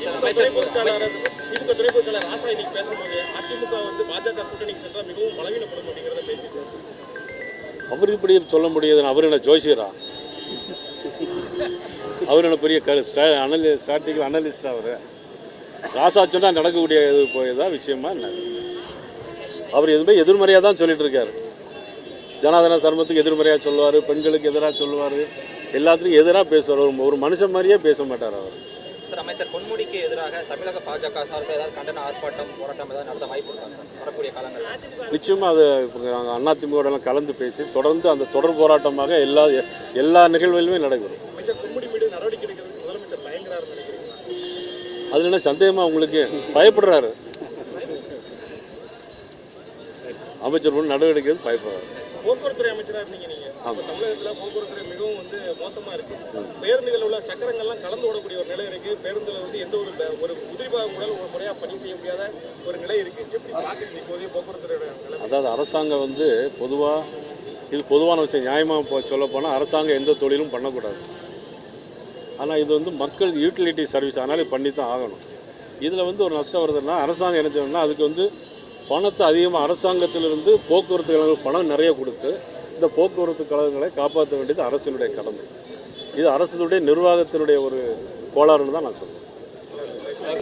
திமுக துணை பொதுச்செயலாளர் ராசா இன்னைக்கு பேசும்போது அதிமுக வந்து பாஜக கூட்டணிக்கு சென்றால் மிகவும் பலவீனப்படும் அப்படிங்கிறத பேசியிருக்காரு. அவர் இப்படி சொல்ல முடியாது. அவர் என்ன ஜோசியரா? அவர் என்ன பெரிய ஸ்ட்ராட்டஜிக்கல் அனலிஸ்டா? அவர் ராசா சொன்னால் நடக்கக்கூடிய இது போயதான் விஷயமா என்ன? அவர் எதுவுமே எதிர்மறையாக தான் சொல்லிட்டு இருக்காரு. ஜனாதன தர்மத்துக்கு எதிர்மறையாக சொல்லுவார், பெண்களுக்கு எதிராக சொல்லுவார், எல்லாத்துக்கும் எதிராக பேசுவார். ஒரு மனுஷன் மாதிரியே பேச மாட்டார் அவர். சார், அமைச்சர் பொன்முடிக்கு எதிராக தமிழக பாஜக சார்பில் ஏதாவது கண்டன ஆர்ப்பாட்டம் போராட்டம் ஏதாவது நடத்த வாய்ப்பு இருக்கா சார் வரக்கூடிய காலங்கள்? நிச்சயமாக அது இப்போ நாங்கள் அதிமுகவோடலாம் கலந்து பேசி தொடர்ந்து அந்த தொடர் போராட்டமாக எல்லா நிகழ்வுகளுமே நடைபெறும். அமைச்சர் பொன்முடி மீது நடவடிக்கை எடுக்கிறதுக்கு முதலமைச்சர் தயங்குறாருன்னு நினைக்கிறீங்களா? அதில் என்ன சந்தேகமாக உங்களுக்கு? பயப்படுறாரு. அமைச்சர் பொண்ணு நடவடிக்கை பயப்படுறாரு. போக்குவரத்துறை அமைச்சராக இருந்தீங்க நீங்க. தமிழகத்தில் போக்குவரத்துறை மிகவும் வந்து மோசமாக இருக்கு. பேருந்துகள் உள்ள சக்கரங்கள்லாம் கலந்து ஓடக்கூடிய ஒரு நிலை இருக்கு. பேருந்துல வந்து எந்த ஒரு உதிரிபாகம் கூட ஒரு முறையாக பணி செய்ய முடியாத ஒரு நிலை இருக்கு. எப்படி பார்க்குறீங்க இப்போதைய போக்குவரத்துறையோட நிலை? அதாவது அரசாங்கம் வந்து இது பொதுவான விஷயம். நியாயமாக சொல்ல போனால் அரசாங்கம் எந்த தொழிலும் பண்ணக்கூடாது. ஆனால் இது வந்து மக்கள் யூட்டிலிட்டி சர்வீஸ், அதனால பண்ணி தான் ஆகணும். இதில் வந்து ஒரு நஷ்டம் வருதுன்னா அரசாங்கம் என்ன செய்யணும்னா அதுக்கு வந்து பணத்தை அதிகமாக அரசாங்கத்திலிருந்து போக்குவரத்து கழகங்கள் பணம் நிறைய கொடுத்து இந்த போக்குவரத்து கழகங்களை காப்பாற்ற வேண்டியது அரசினுடைய கடமை. இது அரசுடைய நிர்வாகத்தினுடைய ஒரு கோளாறுன்னு தான் நான் சொல்லுவேன்.